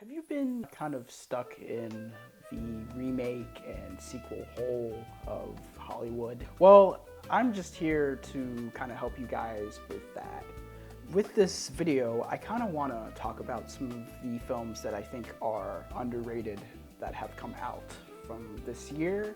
Have you been kind of stuck in the remake and sequel hole of Hollywood? Well, I'm just here to kind of help you guys with that. With this video, I kind of want to talk about some of the films that I think are underrated that have come out from this year.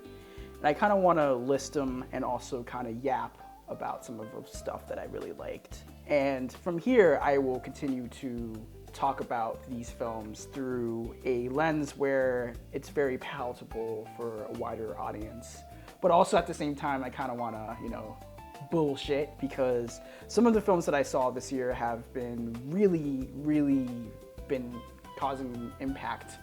And I kind of want to list them and also kind of yap about some of the stuff that I really liked. And from here, I will continue to talk about these films through a lens where it's very palatable for a wider audience. But also at the same time, I kind of want to, bullshit, because some of the films that I saw this year have been really been causing an impact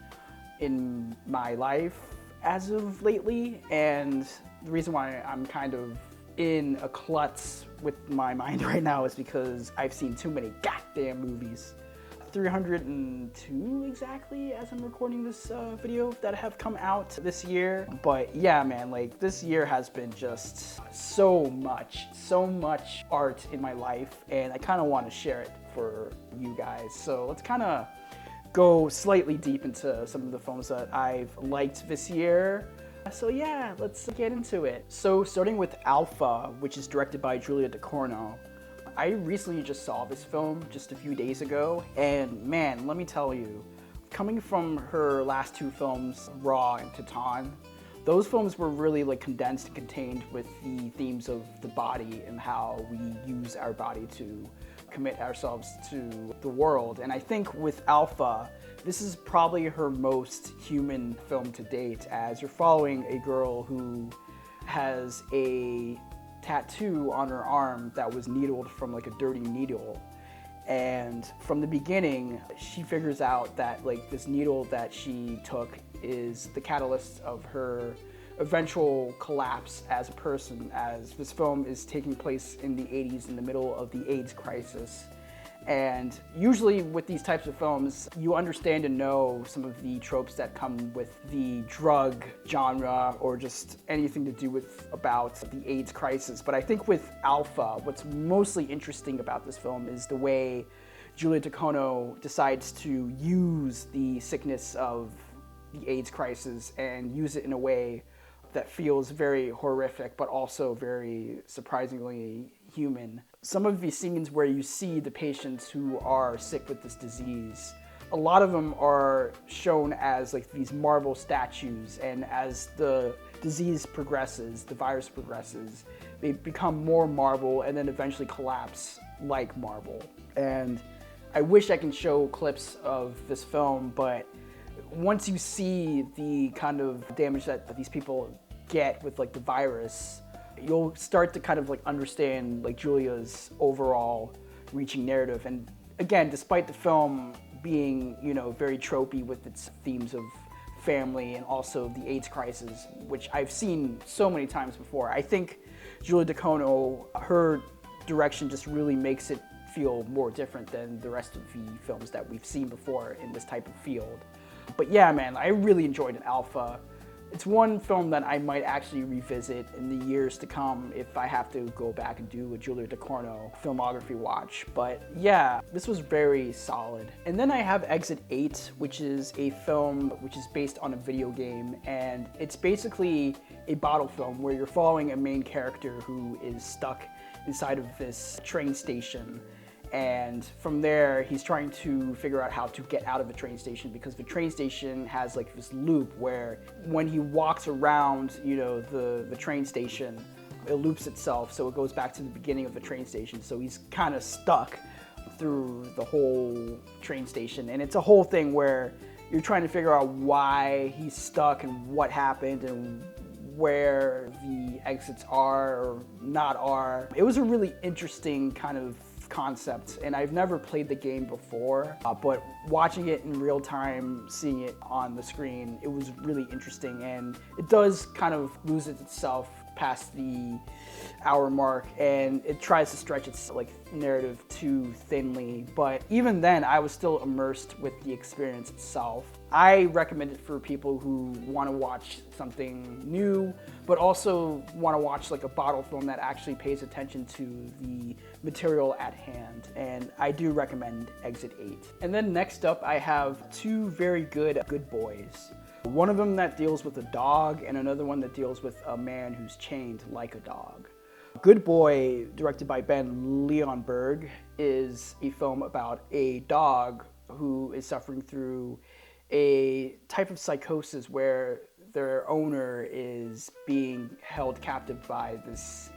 in my life as of lately. And the reason why I'm kind of in a klutz with my mind right now is because I've seen too many goddamn movies. 302 exactly as I'm recording this video that have come out this year. But yeah, man, like this year has been just so much art in my life, and I kind of want to share it for you guys. So let's kind of go slightly deep into some of the films that I've liked this year. So yeah, let's get into it. So starting with Alpha, which is directed by Julia Ducournau. I recently just saw this film just a few days ago, and man, let me tell you, coming from her last two films, Raw and Titan, those films were really like condensed and contained with the themes of the body and how we use our body to commit ourselves to the world. And I think with Alpha, this is probably her most human film to date, as you're following a girl who has a tattoo on her arm that was needled from like a dirty needle. And from the beginning, she figures out that like this needle that she took is the catalyst of her eventual collapse as a person, as this film is taking place in the 80s in the middle of the AIDS crisis. And usually with these types of films, you understand and know some of the tropes that come with the drug genre or just anything to do with about the AIDS crisis. But I think with Alpha, what's mostly interesting about this film is the way Julia Ducournau decides to use the sickness of the AIDS crisis and use it in a way that feels very horrific, but also very surprisingly human. Some of these scenes where you see the patients who are sick with this disease, a lot of them are shown as like these marble statues, and as the disease progresses, the virus progresses, they become more marble and then eventually collapse like marble. And I wish I can show clips of this film, but once you see the kind of damage that these people get with like the virus, you'll start to kind of like understand like Julia's overall reaching narrative. And again, despite the film being, very tropey with its themes of family and also the AIDS crisis, which I've seen so many times before, I think Julia Ducournau, her direction just really makes it feel more different than the rest of the films that we've seen before in this type of field. But yeah, man, I really enjoyed Alpha. It's one film that I might actually revisit in the years to come if I have to go back and do a Julia Ducournau filmography watch. But yeah, this was very solid. And then I have Exit 8, which is a film which is based on a video game, and it's basically a bottle film where you're following a main character who is stuck inside of this train station. And from there, he's trying to figure out how to get out of the train station, because the train station has like this loop where when he walks around, the train station, it loops itself. So it goes back to the beginning of the train station. So he's kind of stuck through the whole train station. And it's a whole thing where you're trying to figure out why he's stuck and what happened and where the exits are or not are. It was a really interesting kind of concept, and I've never played the game before, but watching it in real time, seeing it on the screen, it was really interesting, and it does kind of lose itself past the hour mark, and it tries to stretch its like narrative too thinly, but even then I was still immersed with the experience itself. I recommend it for people who want to watch something new, but also want to watch like a bottle film that actually pays attention to the material at hand, and I do recommend Exit 8. And then next up I have two very good boys. One of them that deals with a dog, and another one that deals with a man who's chained like a dog. Good Boy, directed by Ben Leonberg, is a film about a dog who is suffering through a type of psychosis where their owner is being held captive by this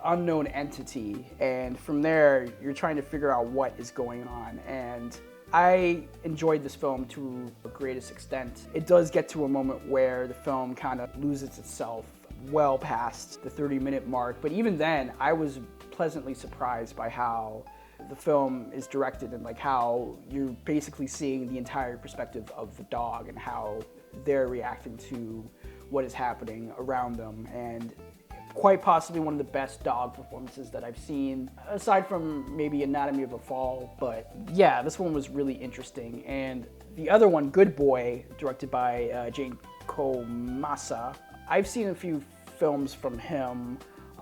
unknown entity, and from there you're trying to figure out what is going on. And I enjoyed this film to the greatest extent. It does get to a moment where the film kind of loses itself well past the 30-minute mark, but even then I was pleasantly surprised by how the film is directed, and like how you're basically seeing the entire perspective of the dog and how they're reacting to what is happening around them. And quite possibly one of the best dog performances that I've seen, aside from maybe Anatomy of a Fall. But yeah, this one was really interesting. And the other one, Good Boy, directed by Jane Komasa, I've seen a few films from him,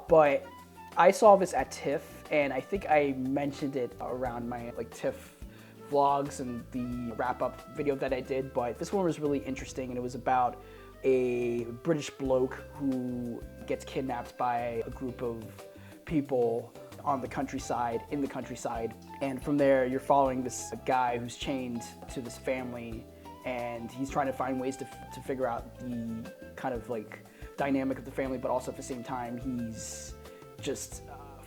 but I saw this at TIFF, and I think I mentioned it around my like TIFF vlogs and the wrap-up video that I did. But this one was really interesting, and it was about a British bloke who gets kidnapped by a group of people on the countryside, and from there you're following this guy who's chained to this family, and he's trying to find ways to figure out the kind of like dynamic of the family, but also at the same time he's just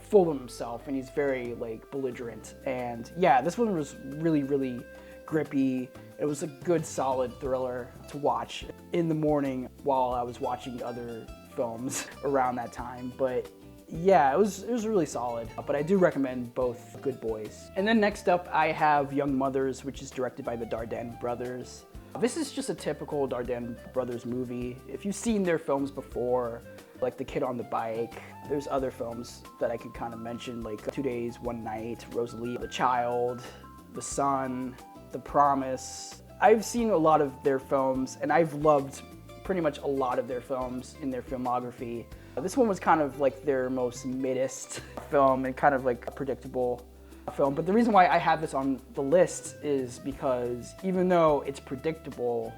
full of himself, and he's very like belligerent. And yeah, this one was really grippy. It was a good solid thriller to watch in the morning while I was watching other films around that time. But yeah, it was really solid. But I do recommend both Good Boys. And then next up I have Young Mothers, which is directed by the Dardenne brothers. This is just a typical Dardenne brothers movie. If you've seen their films before, like The Kid on the Bike, there's other films that I could kind of mention, like 2 Days, 1 Night, Rosalie, The Child, The Son, The Promise. I've seen a lot of their films, and I've loved pretty much a lot of their films in their filmography. This one was kind of like their most middest film, and kind of like a predictable film. But the reason why I have this on the list is because even though it's predictable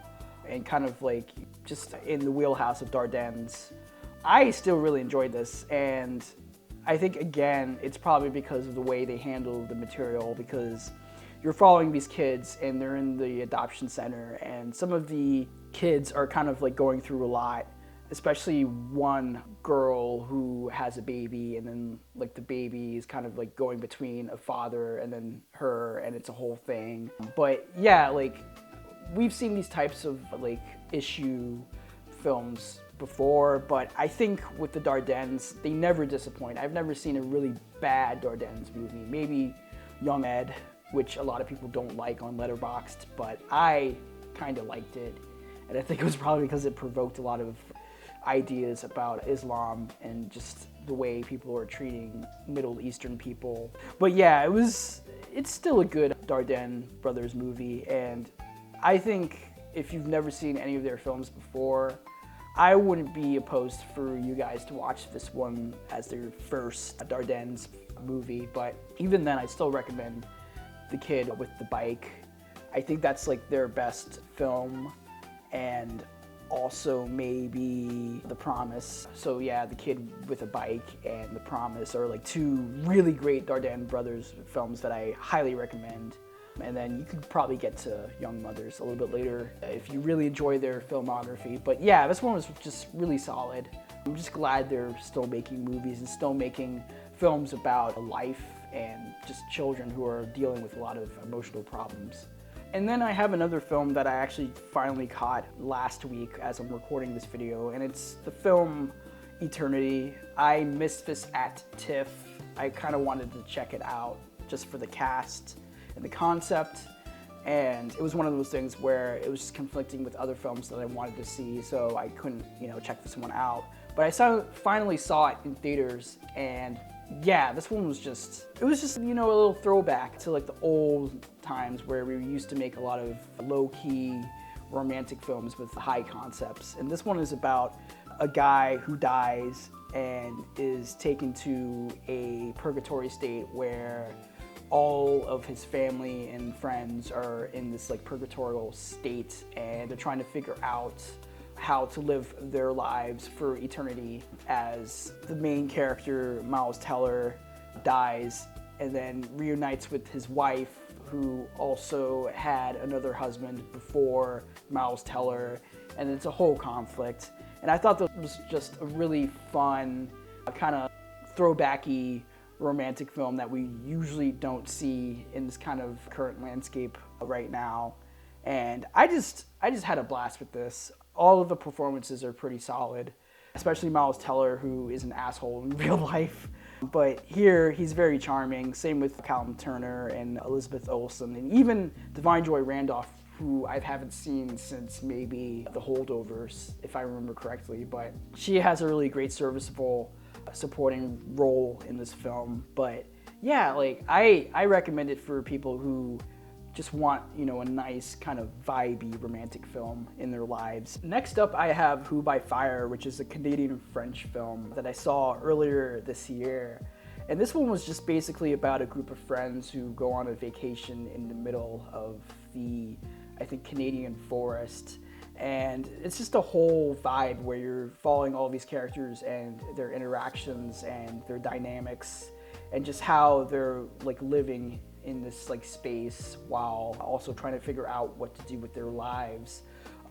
and kind of like just in the wheelhouse of Dardennes, I still really enjoyed this. And I think, again, it's probably because of the way they handle the material, because you're following these kids and they're in the adoption center, and some of the kids are kind of like going through a lot, especially one girl who has a baby, and then like the baby is kind of like going between a father and then her, and it's a whole thing. But yeah, like we've seen these types of like issue films before, but I think with the Dardennes, they never disappoint. I've never seen a really bad Dardennes movie. Maybe Young Ed, which a lot of people don't like on Letterboxd, but I kind of liked it. And I think it was probably because it provoked a lot of ideas about Islam and just the way people are treating Middle Eastern people. But yeah, it's still a good Dardenne brothers movie, and I think if you've never seen any of their films before, I wouldn't be opposed for you guys to watch this one as their first Dardennes movie. But even then, I still recommend The Kid with the Bike. I think that's like their best film, and also maybe The Promise. So yeah, The Kid with a Bike and The Promise are like two really great Dardenne brothers films that I highly recommend. And then you could probably get to Young Mothers a little bit later if you really enjoy their filmography. But yeah, this one was just really solid. I'm just glad they're still making movies and still making films about life and just children who are dealing with a lot of emotional problems. And then I have another film that I actually finally caught last week as I'm recording this video, and it's the film Eternity. I missed this at TIFF. I kind of wanted to check it out just for the cast and the concept, and it was one of those things where it was just conflicting with other films that I wanted to see, so I couldn't, check this one out. but finally saw it in theaters, and yeah, this one was just, it was just, you know, a little throwback to like the old times where we used to make a lot of low-key romantic films with high concepts. And this one is about a guy who dies and is taken to a purgatory state where all of his family and friends are in this like purgatorial state, and they're trying to figure out how to live their lives for eternity, as the main character, Miles Teller, dies and then reunites with his wife, who also had another husband before Miles Teller, and it's a whole conflict. And I thought that was just a really fun, kind of throwbacky romantic film that we usually don't see in this kind of current landscape right now. And I just had a blast with this. All of the performances are pretty solid, especially Miles Teller, who is an asshole in real life. But here, he's very charming. Same with Callum Turner and Elizabeth Olsen, and even Divine Joy Randolph, who I haven't seen since maybe The Holdovers, if I remember correctly. But she has a really great, serviceable supporting role in this film. But yeah, like I recommend it for people who just want, you know, a nice kind of vibey romantic film in their lives. Next up, I have Who by Fire, which is a Canadian-French film that I saw earlier this year. And this one was just basically about a group of friends who go on a vacation in the middle of the, I think, Canadian forest. And it's just a whole vibe where you're following all these characters and their interactions and their dynamics and just how they're like living in this like space while also trying to figure out what to do with their lives.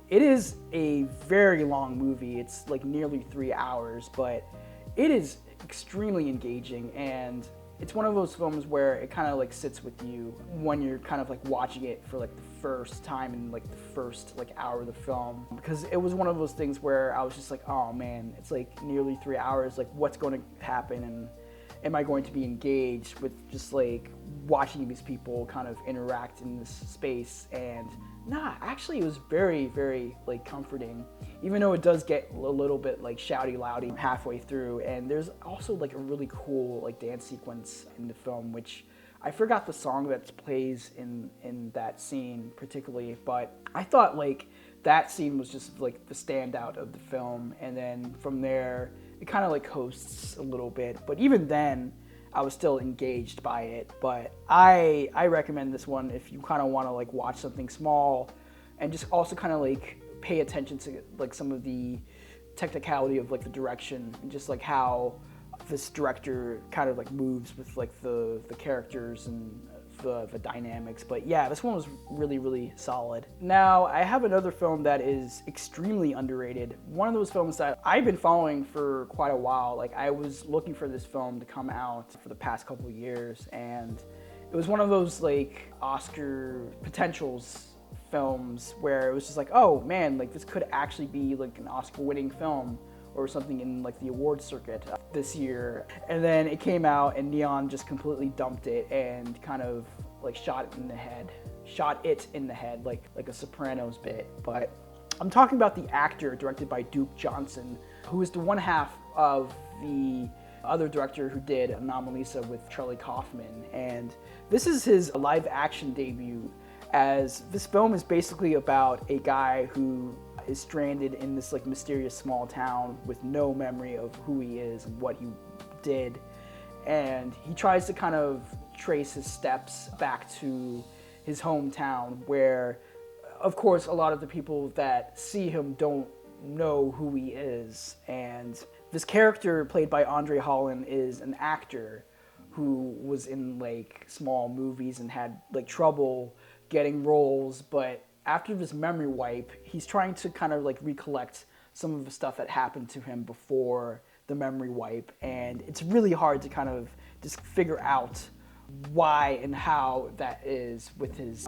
It is a very long movie. It's like nearly 3 hours, but it is extremely engaging, and it's one of those films where it kind of like sits with you when you're kind of like watching it for like the first time in like the first like hour of the film, because it was one of those things where I was just like, oh man, it's like nearly 3 hours, like what's going to happen, and am I going to be engaged with just like watching these people kind of interact in this space? And nah, actually it was very, very like comforting, even though it does get a little bit like shouty loudy halfway through. And there's also like a really cool like dance sequence in the film, which I forgot the song that plays in that scene particularly, but I thought like that scene was just like the standout of the film. And then from there, it kind of like coasts a little bit, but even then I was still engaged by it. But I recommend this one if you kind of want to like watch something small and just also kind of like pay attention to like some of the technicality of like the direction and just like how this director kind of like moves with like the characters and the dynamics. But yeah, this one was really, really solid. Now, I have another film that is extremely underrated. One of those films that I've been following for quite a while. Like, I was looking for this film to come out for the past couple of years, and it was one of those like Oscar potentials films where it was just like, oh man, like this could actually be like an Oscar-winning film or something in like the awards circuit this year. And then it came out and Neon just completely dumped it and kind of like shot it in the head like a Sopranos bit. But I'm talking about the actor directed by Duke Johnson, who is the one half of the other director who did Anomalisa with Charlie Kaufman. And this is his live action debut, as this film is basically about a guy who is stranded in this like mysterious small town with no memory of who he is and what he did. And he tries to kind of trace his steps back to his hometown, where of course a lot of the people that see him don't know who he is. And this character played by Andre Holland is an actor who was in like small movies and had like trouble getting roles, but after this memory wipe, he's trying to kind of like recollect some of the stuff that happened to him before the memory wipe, and it's really hard to kind of just figure out why and how that is with his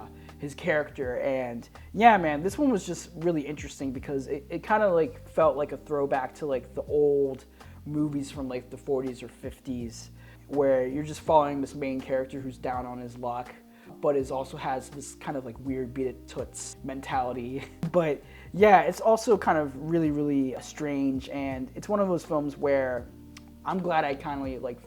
character. And yeah, man, this one was just really interesting because it kind of like felt like a throwback to like the old movies from like the 40s or 50s, where you're just following this main character who's down on his luck, but it also has this kind of like weird beat it toots mentality. But yeah, it's also kind of really, really strange, and it's one of those films where I'm glad I kind of like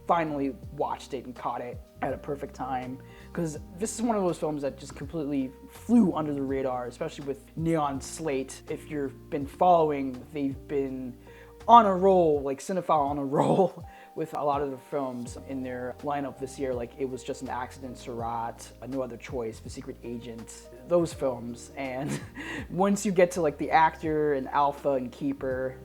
finally watched it and caught it at a perfect time, because this is one of those films that just completely flew under the radar, especially with Neon Slate. If you've been following, they've been on a roll, like cinephile on a roll, with a lot of the films in their lineup this year. Like It Was Just an Accident, Surratt, No Other Choice, The Secret Agent, those films. And once you get to like The Actor and Alpha and Keeper,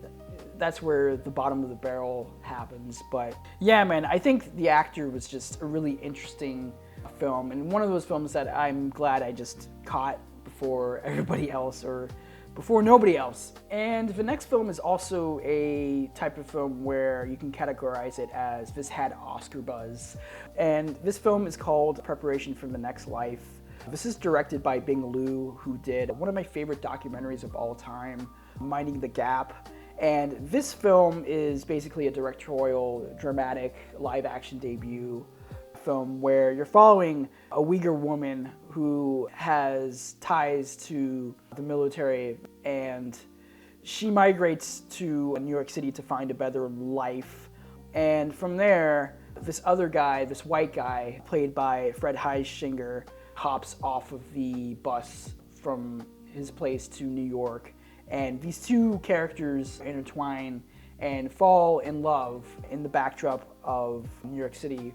that's where the bottom of the barrel happens. But yeah, man, I think The Actor was just a really interesting film, and one of those films that I'm glad I just caught before everybody else, or before nobody else. And the next film is also a type of film where you can categorize it as this had Oscar buzz. And this film is called Preparation for the Next Life. This is directed by Bing Liu, who did one of my favorite documentaries of all time, Minding the Gap. And this film is basically a directorial, dramatic, live-action debut film where you're following a Uyghur woman who has ties to the military, and she migrates to New York City to find a better life. And from there, this other guy, this white guy, played by Fred Heisinger, hops off of the bus from his place to New York. And these two characters intertwine and fall in love in the backdrop of New York City,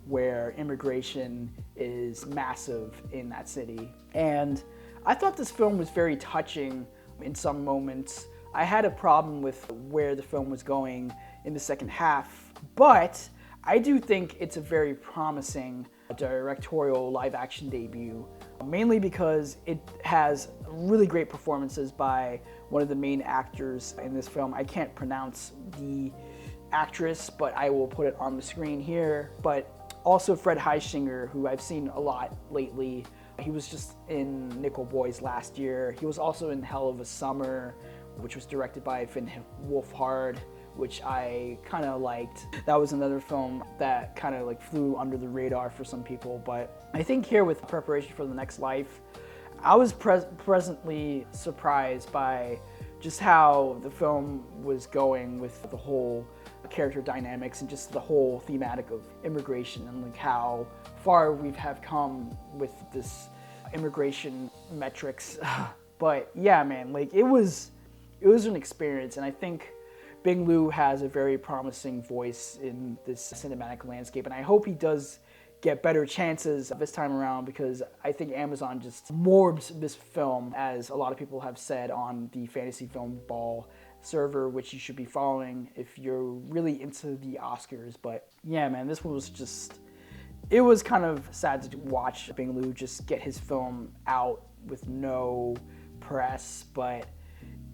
where immigration is massive in that city. And I thought this film was very touching in some moments. I had a problem with where the film was going in the second half, but I do think it's a very promising directorial live-action debut, mainly because it has really great performances by one of the main actors in this film. I can't pronounce the actress, but I will put it on the screen here. But also Fred Heisinger, who I've seen a lot lately. He was just in Nickel Boys last year. He was also in Hell of a Summer, which was directed by Finn Wolfhard, which I kind of liked. That was another film that kind of like flew under the radar for some people. But I think here with Preparation for the Next Life, I was pleasantly surprised by just how the film was going with the whole character dynamics and just the whole thematic of immigration, and like how far we have come with this immigration metrics. But yeah, man, like it was an experience, and I think Bing Liu has a very promising voice in this cinematic landscape, and I hope he does get better chances this time around, because I think Amazon just morbs this film, as a lot of people have said on the Fantasy Film Ball server, which you should be following if you're really into the Oscars. But yeah, man, this one was just, it was kind of sad to watch Bing Liu just get his film out with no press, but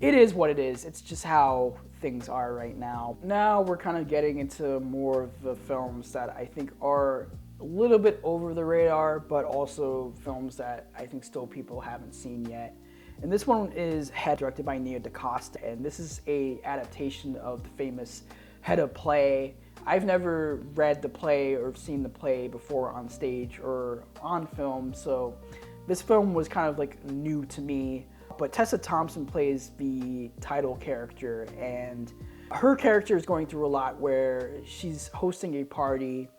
it is what it is. It's just how things are right now. Now we're kind of getting into more of the films that I think are a little bit over the radar, but also films that I think still people haven't seen yet. And this one is Hedda, directed by Nia DaCosta, and this is a adaptation of the famous Hedda play. I've never read the play or seen the play before on stage or on film, so this film was kind of like new to me. But Tessa Thompson plays the title character, and her character is going through a lot where she's hosting a party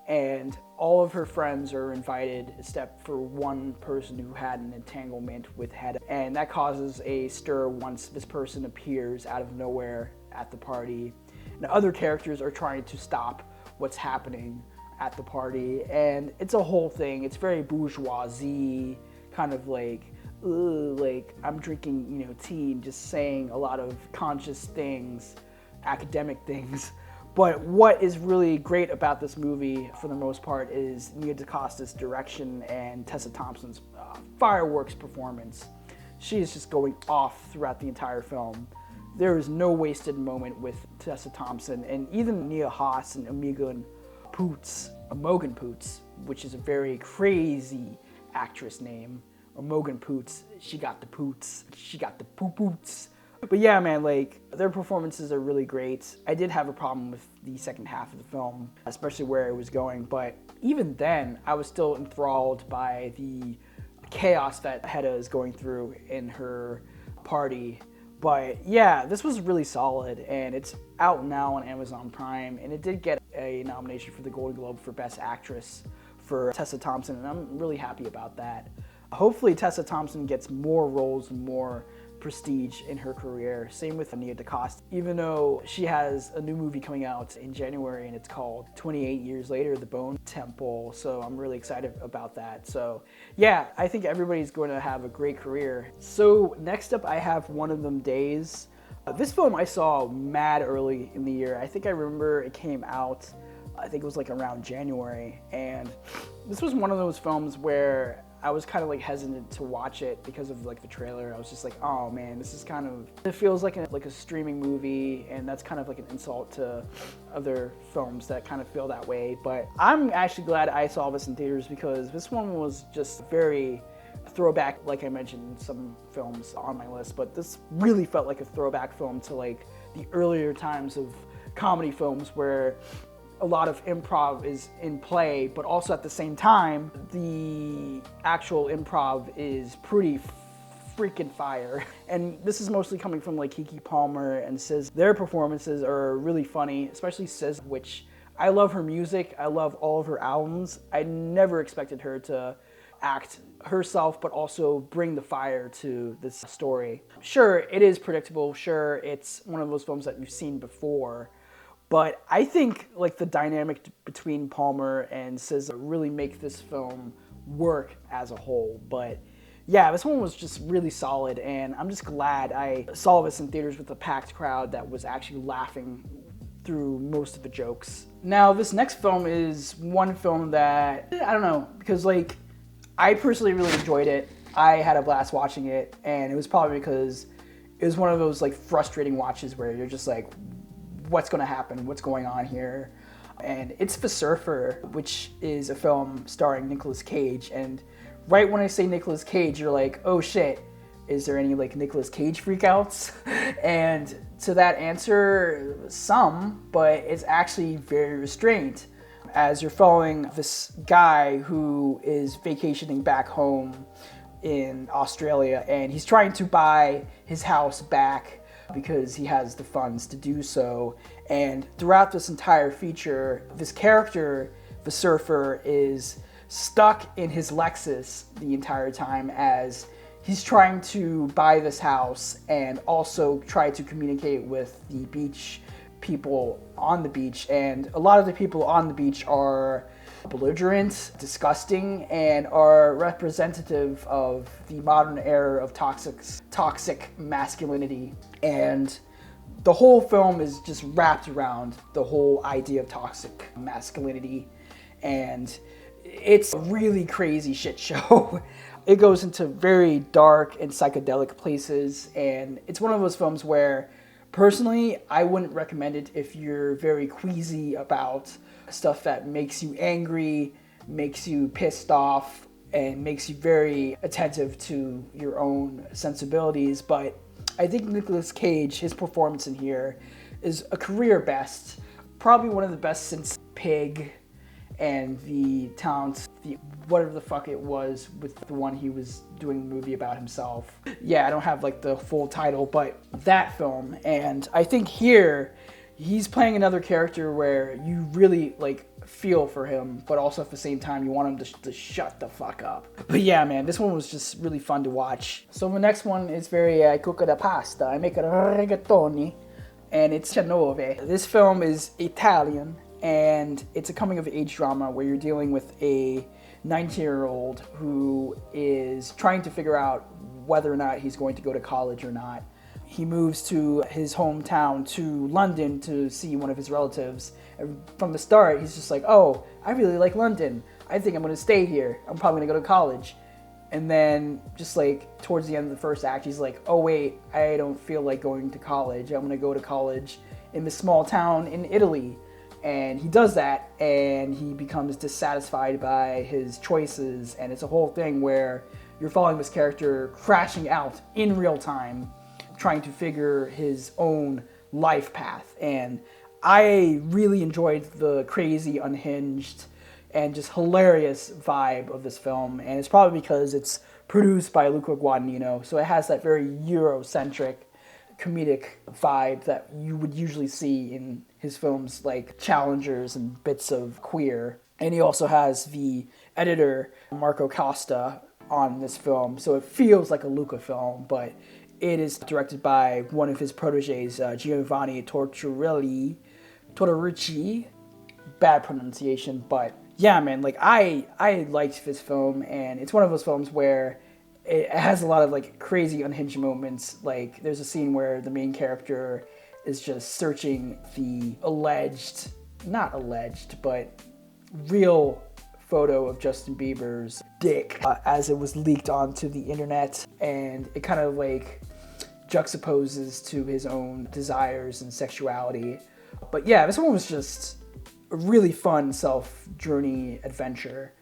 and all of her friends are invited except for one person who had an entanglement with Hedda. And that causes a stir once this person appears out of nowhere at the party. And other characters are trying to stop what's happening at the party. And it's a whole thing. It's very bourgeoisie, kind of like I'm drinking, tea and just saying a lot of conscious things, academic things. But what is really great about this movie, for the most part, is Nia DaCosta's direction and Tessa Thompson's fireworks performance. She is just going off throughout the entire film. There is no wasted moment with Tessa Thompson, and even Nia Haas and Imogen Poots, which is a very crazy actress name. Imogen Poots, she got the poots, she got the poo-poots. But yeah, man, like, their performances are really great. I did have a problem with the second half of the film, especially where it was going, but even then, I was still enthralled by the chaos that Hedda is going through in her party. But yeah, this was really solid, and it's out now on Amazon Prime, and it did get a nomination for the Golden Globe for Best Actress for Tessa Thompson, and I'm really happy about that. Hopefully Tessa Thompson gets more roles and more prestige in her career. Same with Nia DaCosta, even though she has a new movie coming out in January and it's called 28 Years Later, The Bone Temple. So I'm really excited about that. So yeah, I think everybody's going to have a great career. So next up I have One of Them Days. This film I saw mad early in the year. I think I remember it came out, I think it was like around January. And this was one of those films where I was kind of like hesitant to watch it because of like the trailer. I was just like, oh man, this is kind of, it feels like a streaming movie, and that's kind of like an insult to other films that kind of feel that way. But I'm actually glad I saw this in theaters because this one was just very throwback, like I mentioned some films on my list, but this really felt like a throwback film to like the earlier times of comedy films where a lot of improv is in play, but also at the same time, the actual improv is pretty freaking fire. And this is mostly coming from like Keke Palmer and Sis. Their performances are really funny, especially Sis, which I love her music. I love all of her albums. I never expected her to act herself, but also bring the fire to this story. Sure, it is predictable. Sure, it's one of those films that you've seen before. But I think like the dynamic between Palmer and SZA really make this film work as a whole. But yeah, this one was just really solid, and I'm just glad I saw this in theaters with a packed crowd that was actually laughing through most of the jokes. Now, this next film is one film that, I don't know, because like, I personally really enjoyed it. I had a blast watching it, and it was probably because it was one of those like frustrating watches where you're just like, what's going to happen? What's going on here? And it's The Surfer, which is a film starring Nicolas Cage. And right when I say Nicolas Cage, you're like, oh shit, is there any like Nicolas Cage freakouts? And to that answer, some, but it's actually very restrained, as you're following this guy who is vacationing back home in Australia, and he's trying to buy his house back because he has the funds to do so. And throughout this entire feature, this character, the surfer, is stuck in his Lexus the entire time as he's trying to buy this house and also try to communicate with the beach people on the beach. And a lot of the people on the beach are belligerent, disgusting, and are representative of the modern era of toxic masculinity. And the whole film is just wrapped around the whole idea of toxic masculinity, and it's a really crazy shit show. It goes into very dark and psychedelic places, and it's one of those films where personally I wouldn't recommend it if you're very queasy about stuff that makes you angry, makes you pissed off, and makes you very attentive to your own sensibilities. But I think Nicolas Cage, his performance in here is a career best, probably one of the best since Pig and the talent, whatever the fuck it was with the one he was doing a movie about himself. Yeah, I don't have like the full title, but that film. And I think here he's playing another character where you really like feel for him, but also at the same time you want him to shut the fuck up. But yeah, man, this one was just really fun to watch. So the next one is I cook the pasta, I make a rigatoni, and it's Diciannove. This film is Italian, and it's a coming of age drama where you're dealing with a 19-year-old who is trying to figure out whether or not he's going to go to college or not. He moves to his hometown to London to see one of his relatives. And from the start, he's just like, oh, I really like London. I think I'm going to stay here. I'm probably going to go to college. And then just like towards the end of the first act, he's like, oh wait, I don't feel like going to college. I'm going to go to college in this small town in Italy. And he does that, and he becomes dissatisfied by his choices. And it's a whole thing where you're following this character crashing out in real time trying to figure his own life path. And I really enjoyed the crazy, unhinged, and just hilarious vibe of this film. And it's probably because it's produced by Luca Guadagnino, so it has that very Eurocentric comedic vibe that you would usually see in his films like Challengers and bits of Queer. And he also has the editor, Marco Costa, on this film, so it feels like a Luca film, but it is directed by one of his proteges, Giovanni Tortorici. Bad pronunciation, but yeah, man, like I liked this film, and it's one of those films where it has a lot of like crazy unhinged moments. Like there's a scene where the main character is just searching the not alleged, but real photo of Justin Bieber's dick as it was leaked onto the internet, and it kind of like juxtaposes to his own desires and sexuality. But yeah, this one was just a really fun self-journey adventure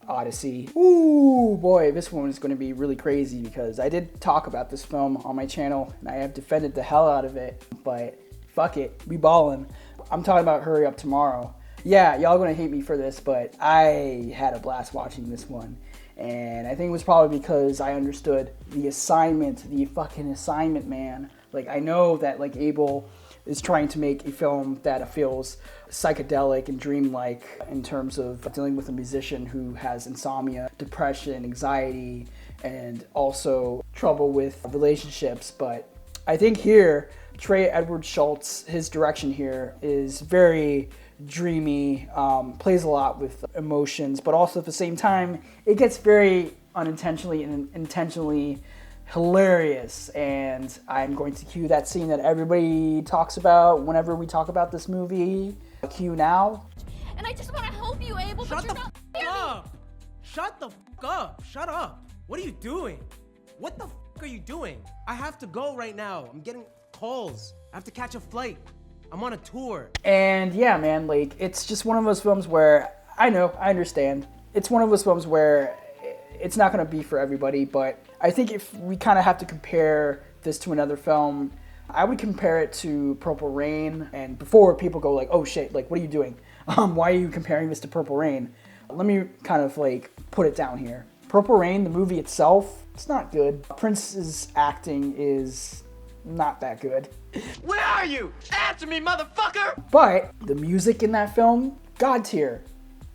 odyssey. Ooh boy, this one is going to be really crazy because I did talk about this film on my channel and I have defended the hell out of it, but fuck it, we ballin'. I'm talking about Hurry Up Tomorrow. Yeah, y'all gonna hate me for this, but I had a blast watching this one. And I think it was probably because I understood the assignment, the fucking assignment, man. Like, I know that, like, Abel is trying to make a film that feels psychedelic and dreamlike in terms of dealing with a musician who has insomnia, depression, anxiety, and also trouble with relationships. But I think here, Trey Edward Schultz, his direction here is very dreamy, plays a lot with emotions, but also at the same time, it gets very unintentionally and intentionally hilarious. And I'm going to cue that scene that everybody talks about whenever we talk about this movie. Cue now. And I just want to help you, Abel, but you're not hearing me. Shut the f up. Shut up. What are you doing? What the f are you doing? I have to go right now. I'm getting calls. I have to catch a flight. I'm on a tour. And yeah, man, like, it's just one of those films where, I understand. It's one of those films where it's not going to be for everybody, but I think if we kind of have to compare this to another film, I would compare it to Purple Rain. And before people go like, oh shit, like, what are you doing? Why are you comparing this to Purple Rain? Let me kind of like put it down here. Purple Rain, the movie itself, it's not good. Prince's acting is not that good. Where are you? Answer me, motherfucker! But the music in that film, God tier.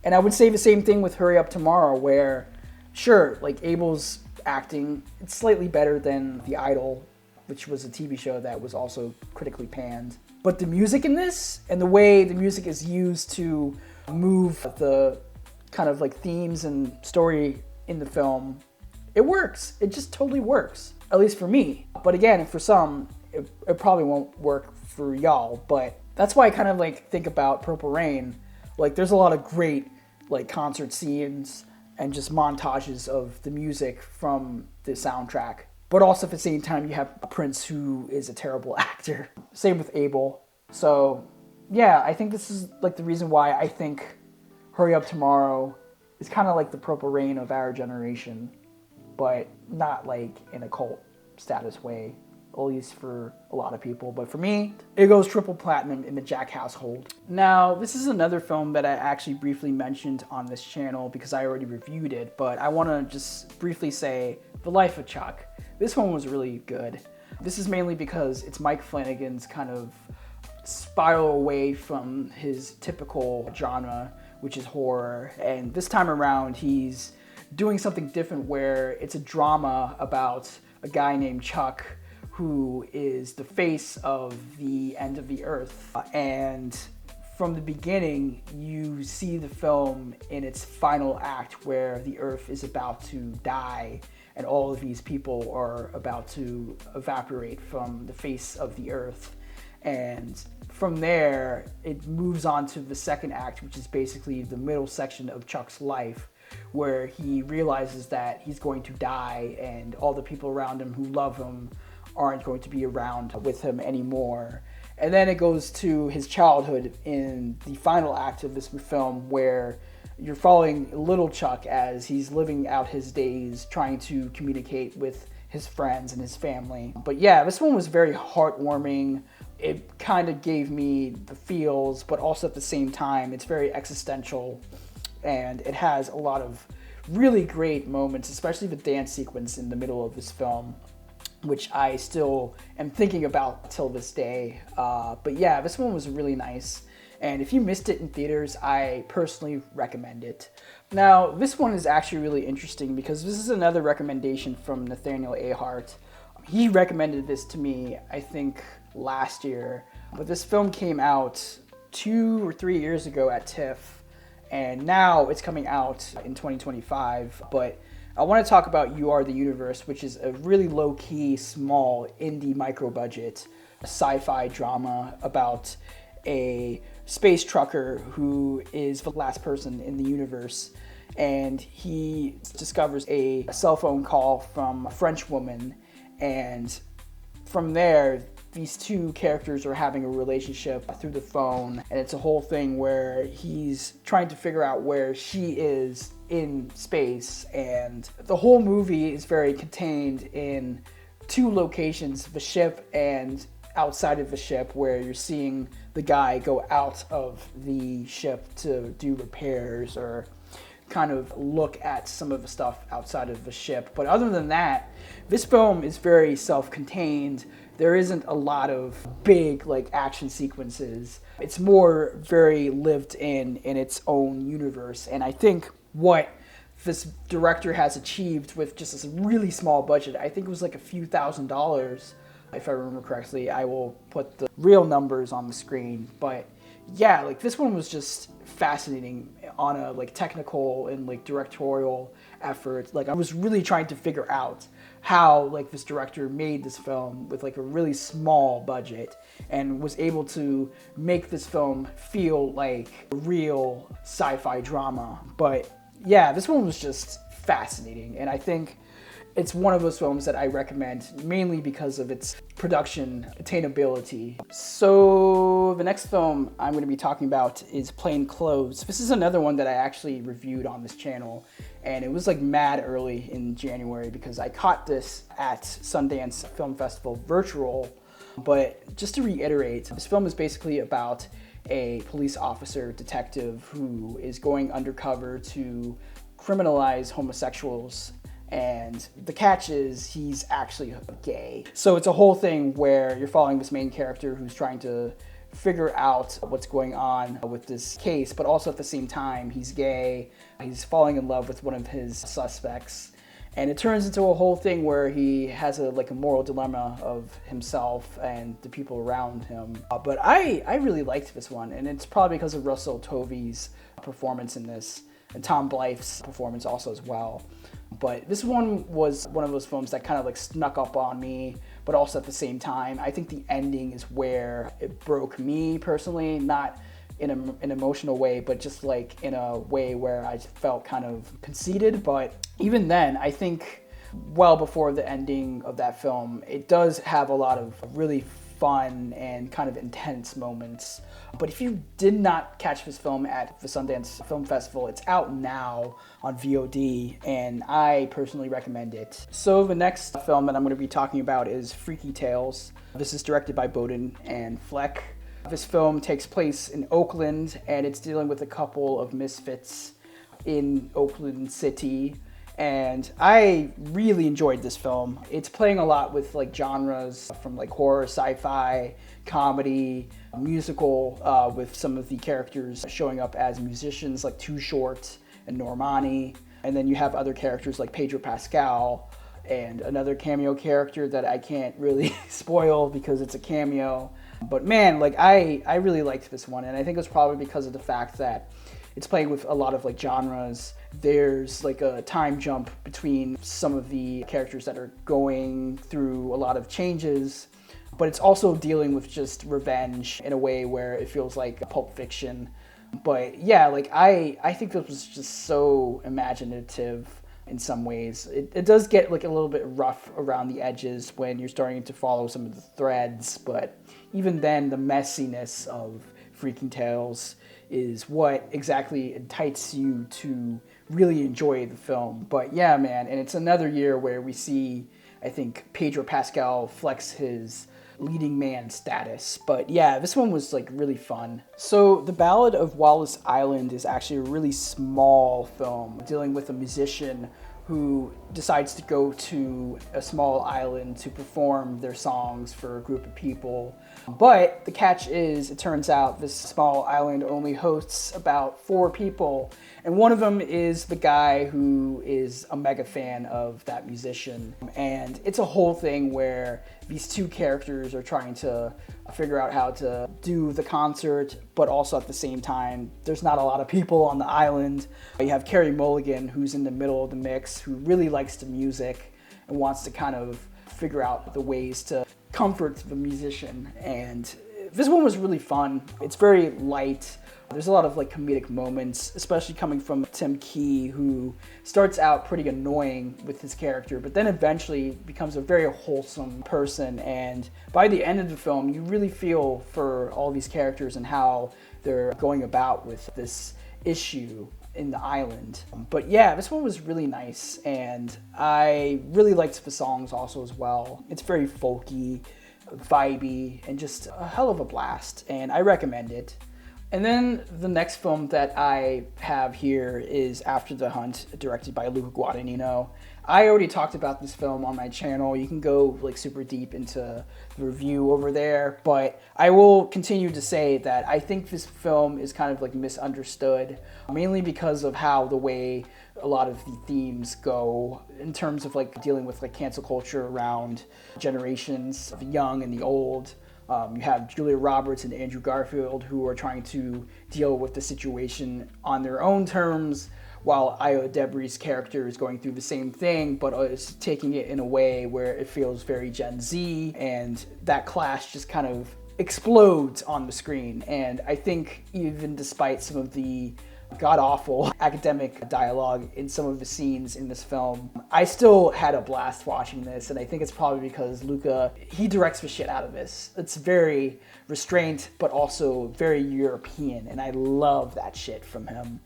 And I would say the same thing with Hurry Up Tomorrow, where, sure, like Abel's acting, it's slightly better than The Idol, which was a TV show that was also critically panned. But the music in this, and the way the music is used to move the kind of like themes and story in the film, it works. It just totally works. At least for me. But again, for some, it probably won't work for y'all. But that's why I kind of like think about Purple Rain. Like, there's a lot of great like concert scenes and just montages of the music from the soundtrack. But also at the same time, you have Prince, who is a terrible actor. Same with Abel. So yeah, I think this is like the reason why I think Hurry Up Tomorrow is kind of like the Purple Rain of our generation, but not like in a cult status way, at least for a lot of people. But for me, it goes triple platinum in the Jack household. Now, this is another film that I actually briefly mentioned on this channel because I already reviewed it, but I want to just briefly say The Life of Chuck. This one was really good. This is mainly because it's Mike Flanagan's kind of spiral away from his typical genre, which is horror. And this time around, he's doing something different where it's a drama about a guy named Chuck who is the face of the end of the earth. And from the beginning, you see the film in its final act where the earth is about to die and all of these people are about to evaporate from the face of the earth. And from there, it moves on to the second act, which is basically the middle section of Chuck's life, where he realizes that he's going to die and all the people around him who love him aren't going to be around with him anymore. And then it goes to his childhood in the final act of this film, where you're following little Chuck as he's living out his days trying to communicate with his friends and his family. But yeah, this one was very heartwarming. It kind of gave me the feels, but also at the same time, it's very existential, and it has a lot of really great moments, especially the dance sequence in the middle of this film, which I still am thinking about till this day. But yeah, this one was really nice. And if you missed it in theaters, I personally recommend it. Now, this one is actually really interesting because this is another recommendation from Nathaniel Ahart. He recommended this to me, I think, last year. But this film came out 2 or 3 years ago at TIFF, and now it's coming out in 2025. But I want to talk about You Are the Universe, which is a really low-key, small, indie micro-budget sci-fi drama about a space trucker who is the last person in the universe, and he discovers a cell phone call from a French woman, and from there these two characters are having a relationship through the phone, and it's a whole thing where he's trying to figure out where she is in space, and the whole movie is very contained in 2 locations, the ship and outside of the ship, where you're seeing the guy go out of the ship to do repairs or kind of look at some of the stuff outside of the ship. But other than that, this film is very self-contained. There isn't a lot of big like action sequences. It's more very lived in its own universe. And I think what this director has achieved with just this really small budget, I think it was like a few $1,000s, if I remember correctly. I will put the real numbers on the screen. But yeah, like this one was just fascinating on a like technical and like directorial effort. Like I was really trying to figure out how like this director made this film with like a really small budget and was able to make this film feel like a real sci-fi drama. But yeah, this one was just fascinating, and I think it's one of those films that I recommend mainly because of its production attainability. So the next film I'm going to be talking about is Plainclothes. This is another one that I actually reviewed on this channel, and it was like mad early in January because I caught this at Sundance Film Festival virtual. But just to reiterate, this film is basically about a police officer detective who is going undercover to criminalize homosexuals. And the catch is he's actually gay. So it's a whole thing where you're following this main character who's trying to figure out what's going on with this case, but also at the same time, he's gay. He's falling in love with one of his suspects. And it turns into a whole thing where he has a moral dilemma of himself and the people around him. But I really liked this one, and it's probably because of Russell Tovey's performance in this, and Tom Blythe's performance also as well. But this one was one of those films that kind of like snuck up on me, but also at the same time, I think the ending is where it broke me personally, not in an emotional way, but just like in a way where I felt kind of conceited. But even then, I think well before the ending of that film, it does have a lot of really fun and kind of intense moments. But if you did not catch this film at the Sundance Film Festival, it's out now on VOD, and I personally recommend it. So the next film that I'm going to be talking about is Freaky Tales. This is directed by Bowden and Fleck. This film takes place in Oakland, and it's dealing with a couple of misfits in Oakland City. And I really enjoyed this film. It's playing a lot with like genres from like horror, sci-fi, comedy, musical, with some of the characters showing up as musicians like Too Short and Normani. And then you have other characters like Pedro Pascal and another cameo character that I can't really spoil because it's a cameo. But man, like I really liked this one, and I think it's probably because of the fact that it's playing with a lot of like genres. There's like a time jump between some of the characters that are going through a lot of changes, but it's also dealing with just revenge in a way where it feels like a Pulp Fiction. But yeah, like I think this was just so imaginative in some ways. It does get like a little bit rough around the edges when you're starting to follow some of the threads, but even then the messiness of Freaking Tales is what exactly entices you to really enjoy the film. But yeah, man, and it's another year where we see I think Pedro Pascal flexed his leading man status. But yeah, this one was like really fun. So The Ballad of Wallis Island is actually a really small film dealing with a musician who decides to go to a small island to perform their songs for a group of people. But the catch is, it turns out this small island only hosts about 4 people, and one of them is the guy who is a mega fan of that musician. And it's a whole thing where these 2 characters are trying to figure out how to do the concert, but also at the same time, there's not a lot of people on the island. You have Carey Mulligan, who's in the middle of the mix, who really likes the music and wants to kind of figure out the ways to comfort the musician. And this one was really fun. It's very light. There's a lot of like comedic moments, especially coming from Tim Key, who starts out pretty annoying with his character, but then eventually becomes a very wholesome person. And by the end of the film, you really feel for all these characters and how they're going about with this issue in the island. But yeah, this one was really nice, and I really liked the songs also as well. It's very folky, vibey, and just a hell of a blast, and I recommend it. And then the next film that I have here is After the Hunt, directed by Luca Guadagnino. I already talked about this film on my channel. You can go like super deep into the review over there, but I will continue to say that I think this film is kind of like misunderstood, mainly because of how the way a lot of the themes go in terms of like dealing with like cancel culture around generations of the young and the old. You have Julia Roberts and Andrew Garfield, who are trying to deal with the situation on their own terms, while Io Debris' character is going through the same thing, but is taking it in a way where it feels very Gen Z, and that clash just kind of explodes on the screen. And I think even despite some of the god-awful academic dialogue in some of the scenes in this film, I still had a blast watching this, and I think it's probably because Luca, he directs the shit out of this. It's very restrained, but also very European, and I love that shit from him.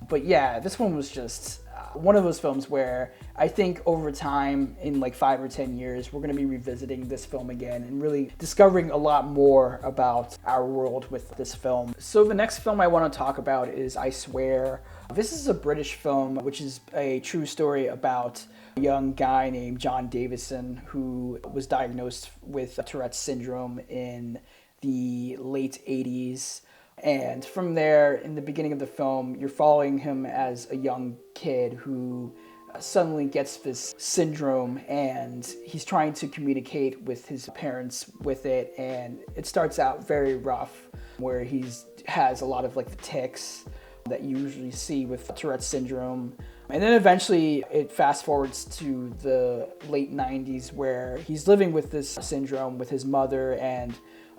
But yeah, this one was just one of those films where I think over time, in like 5 or 10 years, we're going to be revisiting this film again and really discovering a lot more about our world with this film. So the next film I want to talk about is I Swear. This is a British film, which is a true story about a young guy named John Davison who was diagnosed with Tourette's syndrome in the late 80s. And from there, in the beginning of the film, you're following him as a young kid who suddenly gets this syndrome, and he's trying to communicate with his parents with it. And it starts out very rough, where he has a lot of like the tics that you usually see with Tourette's syndrome. And then eventually it fast forwards to the late 90s, where he's living with this syndrome with his mother and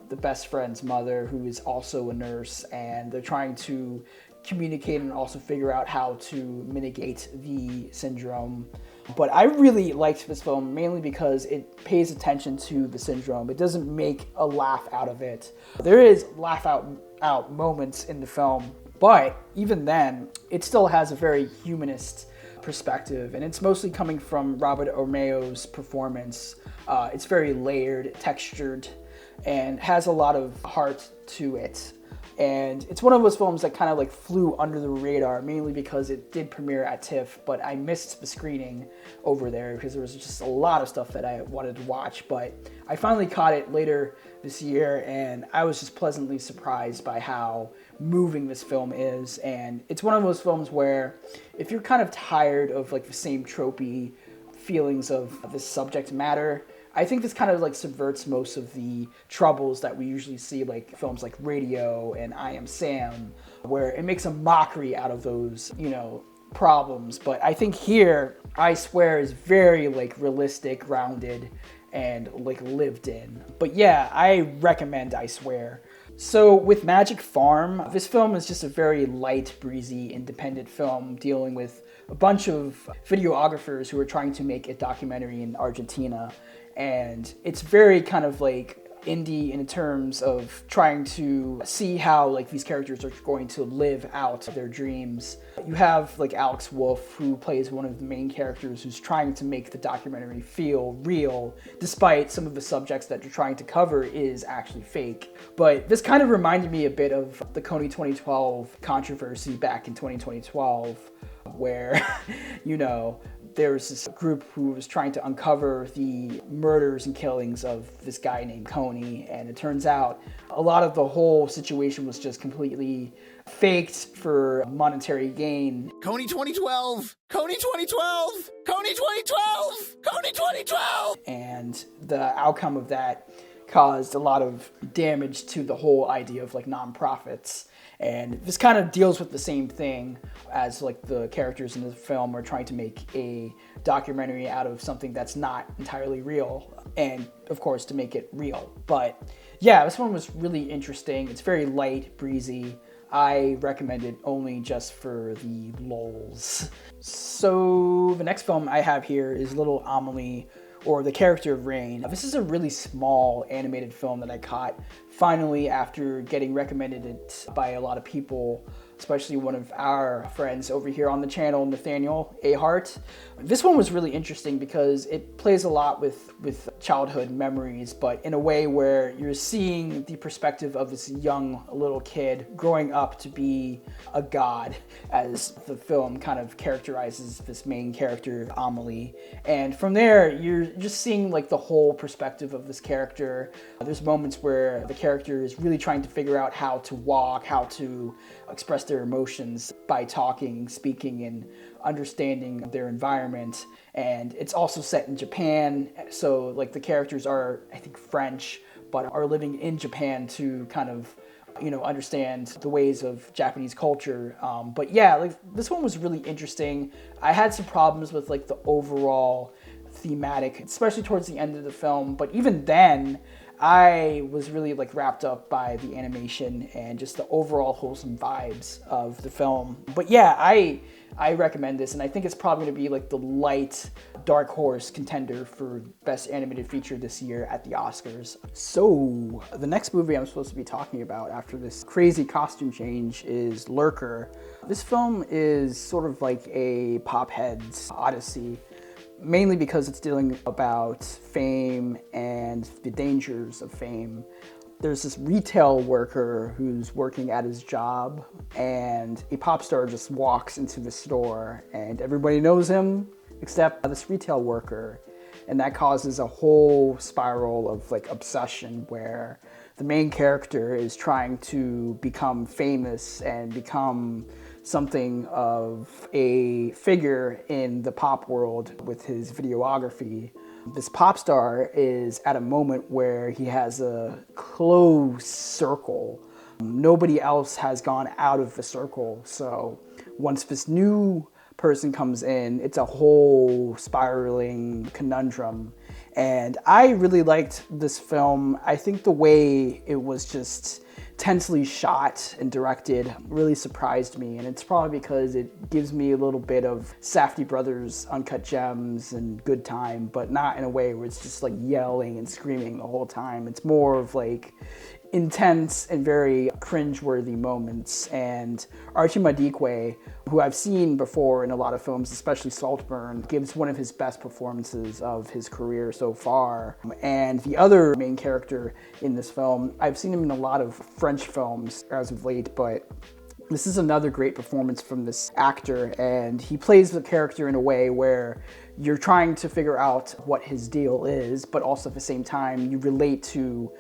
the best friend's mother, who is also a nurse, and they're trying to communicate and also figure out how to mitigate the syndrome. But I really liked this film mainly because it pays attention to the syndrome. It doesn't make a laugh out of it. There is laugh out moments in the film, but even then, it still has a very humanist perspective, and it's mostly coming from Robert Ormeo's performance. It's very layered, textured, and has a lot of heart to it. And it's one of those films that kind of like flew under the radar, mainly because it did premiere at TIFF, but I missed the screening over there because there was just a lot of stuff that I wanted to watch. But I finally caught it later this year, and I was just pleasantly surprised by how moving this film is. And it's one of those films where if you're kind of tired of like the same tropey feelings of this subject matter, I think this kind of like subverts most of the troubles that we usually see like films like Radio and I Am Sam, where it makes a mockery out of those, problems. But I think here, I Swear is very like realistic, grounded, and like lived in. But yeah, I recommend I Swear. So with Magic Farm, this film is just a very light, breezy, independent film dealing with a bunch of videographers who are trying to make a documentary in Argentina. And it's very kind of like indie in terms of trying to see how like these characters are going to live out their dreams. You have like Alex Wolff, who plays one of the main characters, who's trying to make the documentary feel real, despite some of the subjects that you're trying to cover is actually fake. But this kind of reminded me a bit of the Kony 2012 controversy back in 2012, where, you know, there was this group who was trying to uncover the murders and killings of this guy named Kony, and it turns out a lot of the whole situation was just completely faked for monetary gain. Kony 2012! Kony 2012! Kony 2012! Kony 2012! And the outcome of that caused a lot of damage to the whole idea of like nonprofits. And this kind of deals with the same thing as like the characters in the film are trying to make a documentary out of something that's not entirely real, and of course to make it real. But yeah, this one was really interesting. It's very light, breezy. I recommend it only just for the lulz. So the next film I have here is Little Amélie, or The Character of Rain. This is a really small animated film that I caught finally after getting recommended it by a lot of people, especially one of our friends over here on the channel, Nathaniel Ahart. This one was really interesting because it plays a lot with childhood memories, but in a way where you're seeing the perspective of this young little kid growing up to be a god, as the film kind of characterizes this main character, Amélie. And from there, you're just seeing like the whole perspective of this character. There's moments where the character is really trying to figure out how to walk, how to express their emotions by talking, speaking, and understanding their environment. And it's also set in Japan, so like the characters are, I think, French, but are living in Japan to kind of, you know, understand the ways of Japanese culture. But yeah, like this one was really interesting. I had some problems with like the overall thematic, especially towards the end of the film, but even then I was really like wrapped up by the animation and just the overall wholesome vibes of the film. But yeah, I recommend this, and I think it's probably going to be like the light dark horse contender for Best Animated Feature this year at the Oscars. So the next movie I'm supposed to be talking about after this crazy costume change is Lurker. This film is sort of like a pop head's odyssey, mainly because it's dealing about fame and the dangers of fame. There's this retail worker who's working at his job, and a pop star just walks into the store and everybody knows him except this retail worker. And that causes a whole spiral of like obsession where the main character is trying to become famous and become something of a figure in the pop world with his videography. This pop star is at a moment where he has a close circle. Nobody else has gone out of the circle. So once this new person comes in, it's a whole spiraling conundrum. And I really liked this film. I think the way it was just tensely shot and directed really surprised me, and it's probably because it gives me a little bit of Safdie Brothers Uncut Gems and Good Time, but not in a way where it's just like yelling and screaming the whole time. It's more of like intense and very cringe-worthy moments. And Urchin, who I've seen before in a lot of films, especially Saltburn, gives one of his best performances of his career so far. And the other main character in this film, I've seen him in a lot of French films as of late, but this is another great performance from this actor, and he plays the character in a way where you're trying to figure out what his deal is, but also at the same time you relate to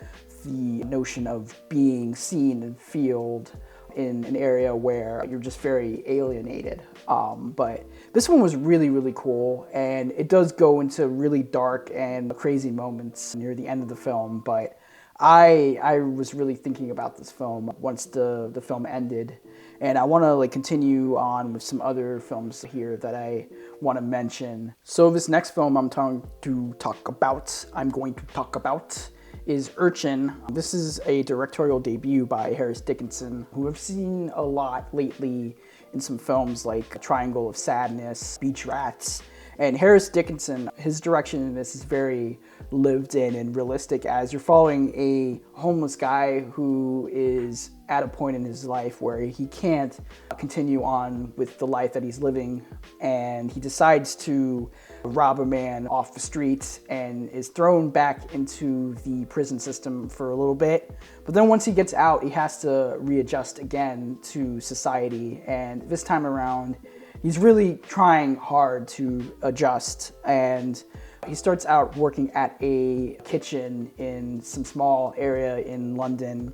the notion of being seen and feeled in an area where you're just very alienated. But this one was really, really cool, and it does go into really dark and crazy moments near the end of the film, but I was really thinking about this film once the film ended, and I want to like continue on with some other films here that I want to mention. So this next film I'm going to talk about is Urchin. This is a directorial debut by Harris Dickinson, who I've seen a lot lately in some films like Triangle of Sadness, Beach Rats, And Harris Dickinson, his direction in this is very lived in and realistic, as you're following a homeless guy who is at a point in his life where he can't continue on with the life that he's living, and he decides to rob a man off the street and is thrown back into the prison system for a little bit. But then once he gets out, he has to readjust again to society, and this time around he's really trying hard to adjust. And he starts out working at a kitchen in some small area in London,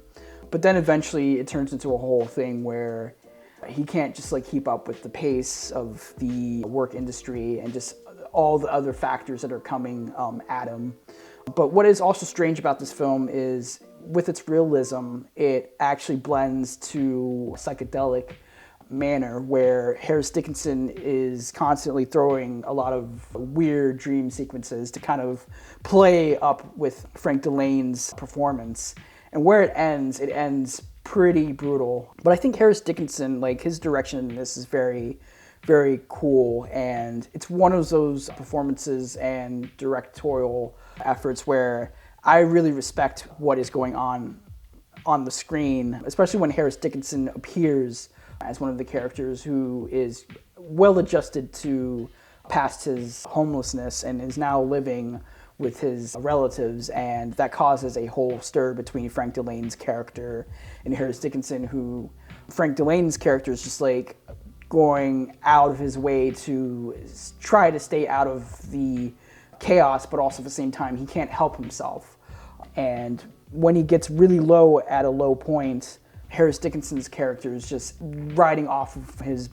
but then eventually it turns into a whole thing where he can't just like keep up with the pace of the work industry and just all the other factors that are coming at him. But what is also strange about this film is, with its realism, it actually blends to psychedelic manner, where Harris Dickinson is constantly throwing a lot of weird dream sequences to kind of play up with Frank Delane's performance. And where it ends pretty brutal. But I think Harris Dickinson, like, his direction in this is very, very cool, and it's one of those performances and directorial efforts where I really respect what is going on the screen, especially when Harris Dickinson appears as one of the characters who is well adjusted to past his homelessness and is now living with his relatives, and that causes a whole stir between Frank Delane's character and Harris Dickinson, who Frank Delane's character is just like going out of his way to try to stay out of the chaos, but also at the same time he can't help himself. And when he gets really low at a low point, Harris Dickinson's character is just riding off of his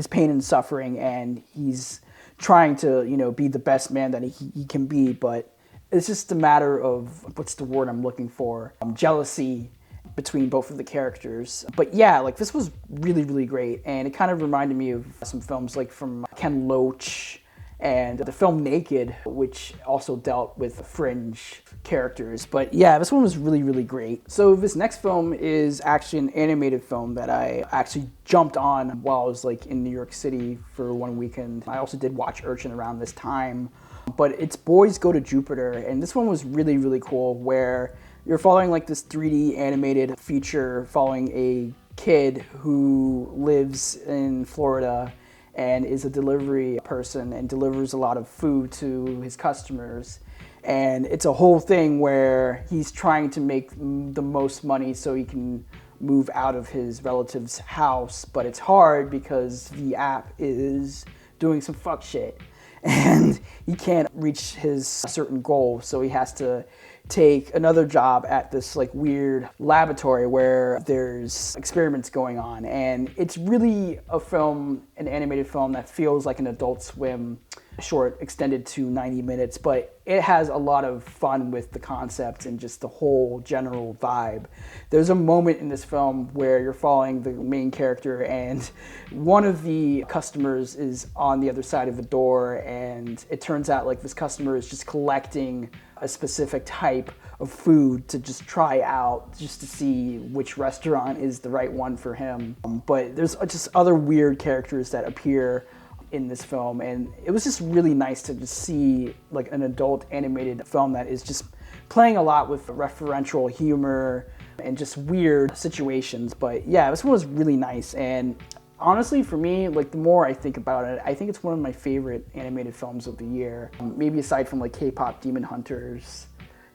pain and suffering, and he's trying to, you know, be the best man that he can be, but it's just a matter of, what's the word I'm looking for, jealousy between both of the characters. But yeah, like, this was really, really great, and it kind of reminded me of some films like from Ken Loach and the film Naked, which also dealt with fringe characters. But yeah, this one was really, really great. So this next film is actually an animated film that I actually jumped on while I was like in New York City for one weekend. I also did watch Urchin around this time, but it's Boys Go to Jupiter, and this one was really, really cool, where you're following like this 3D animated feature following a kid who lives in Florida and is a delivery person and delivers a lot of food to his customers. And it's a whole thing where he's trying to make the most money so he can move out of his relative's house, but it's hard because the app is doing some fuck shit and he can't reach his certain goal, so he has to take another job at this like weird laboratory where there's experiments going on. And it's really a film, an animated film that feels like an Adult Swim short extended to 90 minutes, but it has a lot of fun with the concept and just the whole general vibe. There's a moment in this film where you're following the main character and one of the customers is on the other side of the door, and it turns out like this customer is just collecting a specific type of food to just try out, just to see which restaurant is the right one for him. But there's just other weird characters that appear in this film, and it was just really nice to just see like an adult animated film that is just playing a lot with referential humor and just weird situations. But yeah, this one was really nice, and honestly, for me, like, the more I think about it, I think it's one of my favorite animated films of the year. Maybe aside from like K-pop Demon Hunters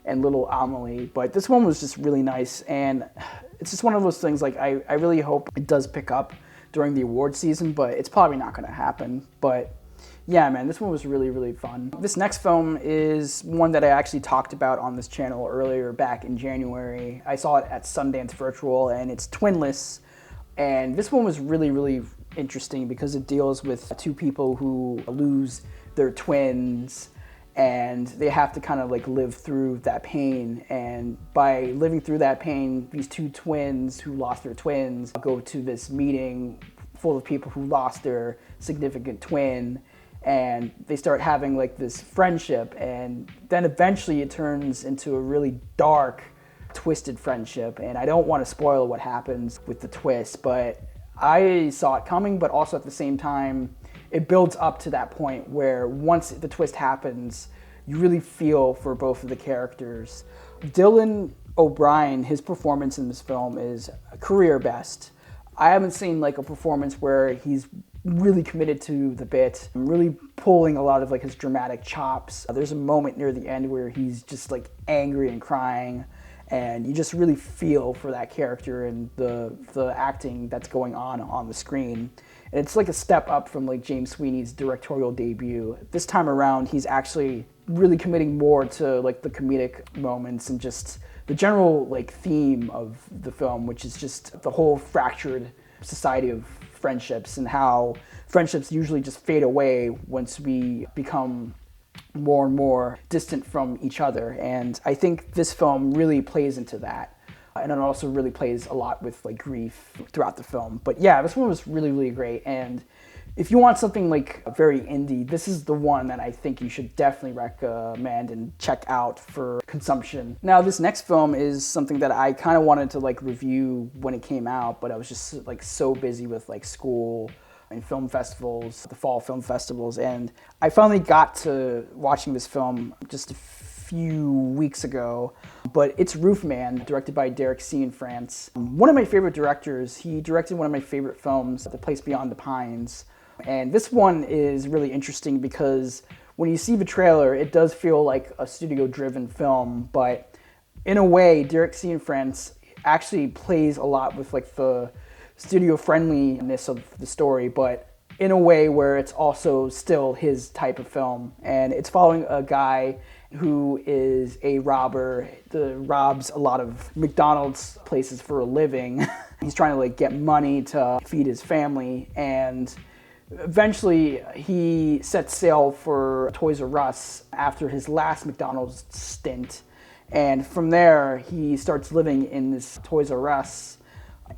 and Little Amélie, but this one was just really nice, and it's just one of those things, like, I really hope it does pick up during the award season, but it's probably not gonna happen. But yeah, man, this one was really, really fun. This next film is one that I actually talked about on this channel earlier back in January. I saw it at Sundance Virtual, and it's Twinless. And this one was really, really interesting because it deals with two people who lose their twins, and they have to kind of like live through that pain. And by living through that pain, these two twins who lost their twins go to this meeting full of people who lost their significant twin, and they start having like this friendship, and then eventually it turns into a really dark, twisted friendship. And I don't want to spoil what happens with the twist, but I saw it coming, but also at the same time, it builds up to that point where once the twist happens, you really feel for both of the characters. Dylan O'Brien, his performance in this film is career best. I haven't seen like a performance where he's really committed to the bit, really pulling a lot of like his dramatic chops. There's a moment near the end where he's just like angry and crying, and you just really feel for that character and the acting that's going on the screen. And it's like a step up from like James Sweeney's directorial debut. This time around, he's actually really committing more to like the comedic moments and just the general like theme of the film, which is just the whole fractured society of friendships and how friendships usually just fade away once we become more and more distant from each other. And I think this film really plays into that. And it also really plays a lot with like grief throughout the film. But yeah, this one was really, really great. And if you want something like very indie, this is the one that I think you should definitely recommend and check out for consumption. Now, this next film is something that I kind of wanted to like review when it came out, but I was just like so busy with like school and film festivals, the fall film festivals, and I finally got to watching this film just a few weeks ago. But it's Roofman, directed by Derek Cianfrance. One of my favorite directors. He directed one of my favorite films, The Place Beyond the Pines. And this one is really interesting because when you see the trailer, it does feel like a studio-driven film, but in a way, Derek Cianfrance actually plays a lot with like the studio-friendliness of the story, but in a way where it's also still his type of film. And it's following a guy who is a robber, robs a lot of McDonald's places for a living. He's trying to like get money to feed his family, and eventually he sets sail for Toys R Us after his last McDonald's stint. And from there, he starts living in this Toys R Us.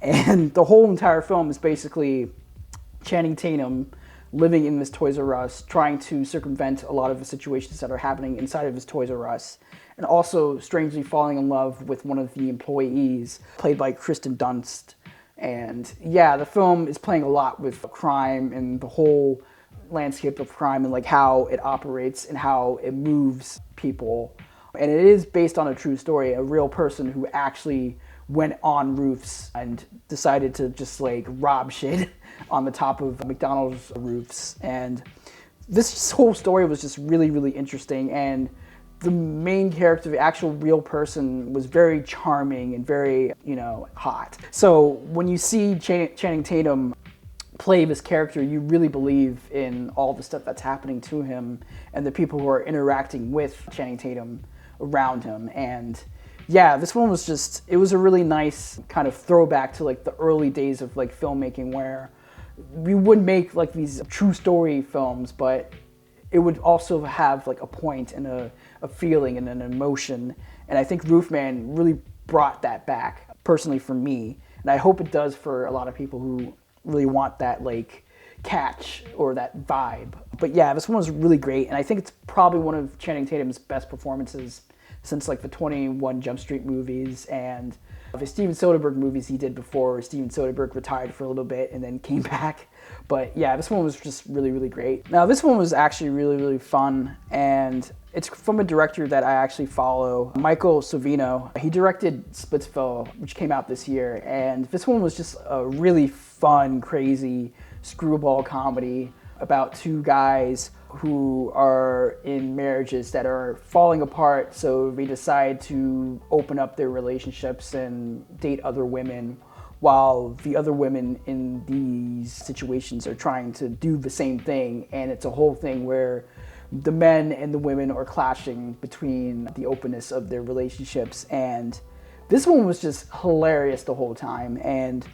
And the whole entire film is basically Channing Tatum living in this Toys R Us, trying to circumvent a lot of the situations that are happening inside of his Toys R Us, and also strangely falling in love with one of the employees, played by Kristen Dunst. And yeah, the film is playing a lot with crime and the whole landscape of crime and like how it operates and how it moves people. And it is based on a true story, a real person who actually went on roofs and decided to just like rob shit on the top of McDonald's roofs. And this whole story was just really, really interesting. And the main character, the actual real person, was very charming and very, hot. So when you see Channing Tatum play this character, you really believe in all the stuff that's happening to him and the people who are interacting with Channing Tatum around him. And yeah, this one was just, it was a really nice kind of throwback to like the early days of like filmmaking where we would make like these true story films, but it would also have like a point and a feeling and an emotion. And I think Roofman really brought that back, personally for me. And I hope it does for a lot of people who really want that like catch or that vibe. But yeah, this one was really great. And I think it's probably one of Channing Tatum's best performances since like the 21 Jump Street movies and the Steven Soderbergh movies he did before Steven Soderbergh retired for a little bit and then came back. But yeah, this one was just really, really great. Now this one was actually really, really fun, and it's from a director that I actually follow, Michael Savino. He directed Splitsville, which came out this year, and this one was just a really fun, crazy screwball comedy about two guys who are in marriages that are falling apart, so they decide to open up their relationships and date other women, while the other women in these situations are trying to do the same thing. And it's a whole thing where the men and the women are clashing between the openness of their relationships. And this one was just hilarious the whole time. And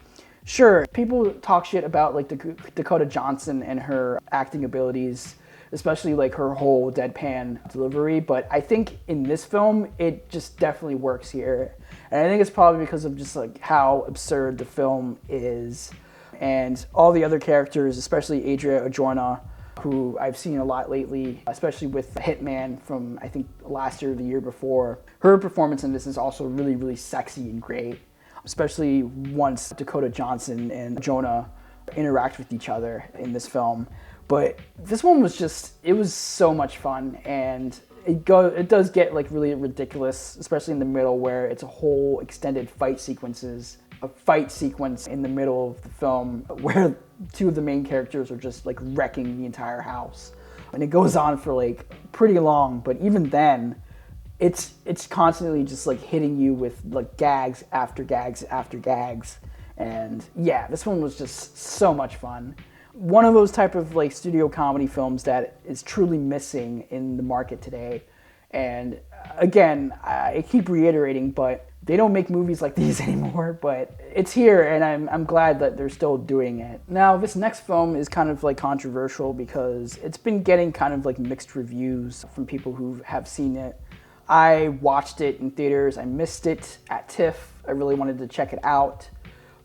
sure, people talk shit about like Dakota Johnson and her acting abilities, especially like her whole deadpan delivery, but I think in this film, it just definitely works here. And I think it's probably because of just like how absurd the film is. And all the other characters, especially Adria Arjona, who I've seen a lot lately, especially with Hitman from I think last year or the year before. Her performance in this is also really, really sexy and great, especially once Dakota Johnson and Jonah interact with each other in this film. But this one was just, it was so much fun, and it does get like really ridiculous, especially in the middle where it's a whole extended fight sequence in the middle of the film where two of the main characters are just like wrecking the entire house. And it goes on for like pretty long, but even then, it's constantly just like hitting you with like gags after gags after gags. And yeah, this one was just so much fun. One of those type of like studio comedy films that is truly missing in the market today. And again, I keep reiterating, but they don't make movies like these anymore, but it's here, and I'm glad that they're still doing it. Now, this next film is kind of like controversial because it's been getting kind of like mixed reviews from people who have seen it. I watched it in theaters. I missed it at TIFF. I really wanted to check it out,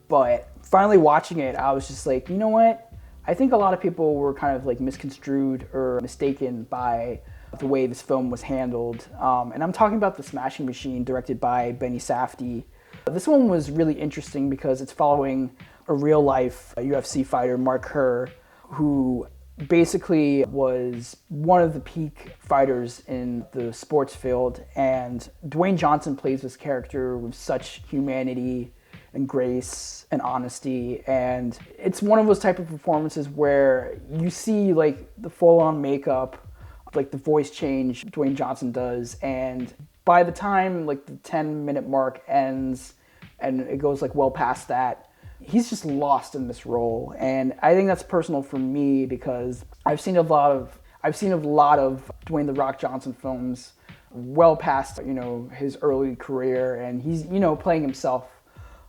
but finally watching it, I was just like, you know what? I think a lot of people were kind of like misconstrued or mistaken by the way this film was handled. And I'm talking about The Smashing Machine, directed by Benny Safdie. This one was really interesting because it's following a real-life UFC fighter, Mark Kerr, who basically was one of the peak fighters in the sports field. And Dwayne Johnson plays this character with such humanity and grace and honesty, and it's one of those type of performances where you see like the full-on makeup, like the voice change Dwayne Johnson does, and by the time like the 10-minute mark ends and it goes like well past that, he's just lost in this role. And I think that's personal for me because I've seen a lot of Dwayne "The Rock" Johnson films well past, you know, his early career, and he's, you know, playing himself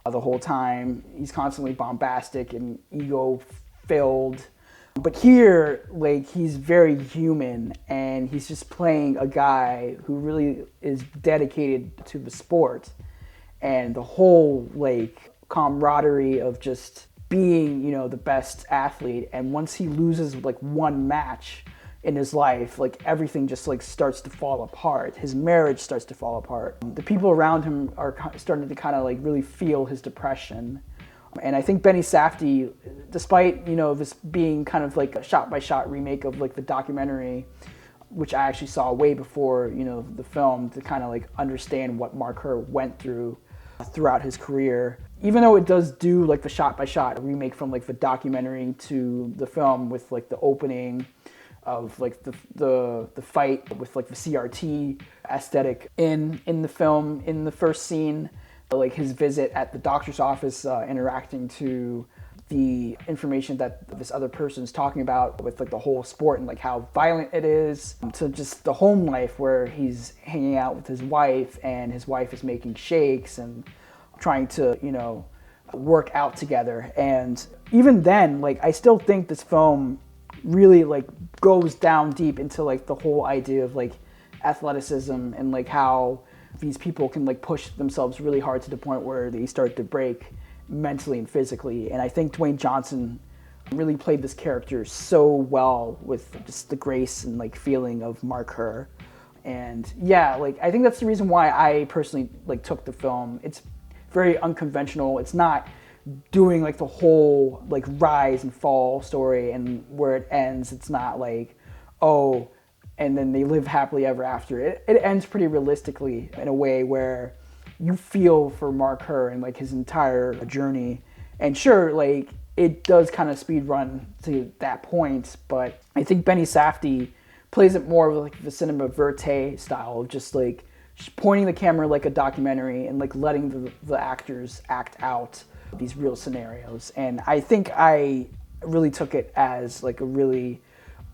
the whole time. He's constantly bombastic and ego-filled. But here, like, he's very human, and he's just playing a guy who really is dedicated to the sport. And the whole, like, camaraderie of just being, you know, the best athlete. And once he loses, like, one match in his life, like everything just like starts to fall apart. His marriage starts to fall apart. The people around him are starting to kind of like really feel his depression. And I think Benny Safdie, despite, you know, this being kind of like a shot-by-shot remake of like the documentary, which I actually saw way before, you know, the film, to kind of like understand what Mark Kerr went through throughout his career. Even though it does do like the shot-by-shot remake from like the documentary to the film with like the opening of like the fight with like the CRT aesthetic in the film, in the first scene, like his visit at the doctor's office, interacting to the information that this other person's talking about with like the whole sport and like how violent it is, to just the home life where he's hanging out with his wife and his wife is making shakes and trying to, you know, work out together. And even then, like, I still think this film really like goes down deep into like the whole idea of like athleticism and like how these people can like push themselves really hard to the point where they start to break mentally and physically. And I think Dwayne Johnson really played this character so well with just the grace and like feeling of Mark Kerr. And yeah, like I think that's the reason why I personally like took the film. It's very unconventional. It's not doing like the whole like rise and fall story, and where it ends, it's not like, oh, and then they live happily ever after. It ends pretty realistically in a way where you feel for Mark Kerr and like his entire journey. And sure, like it does kind of speed run to that point, but I think Benny Safdie plays it more of like the cinema verite style of just like pointing the camera like a documentary and like letting the actors act out these real scenarios. And I think I really took it as like a really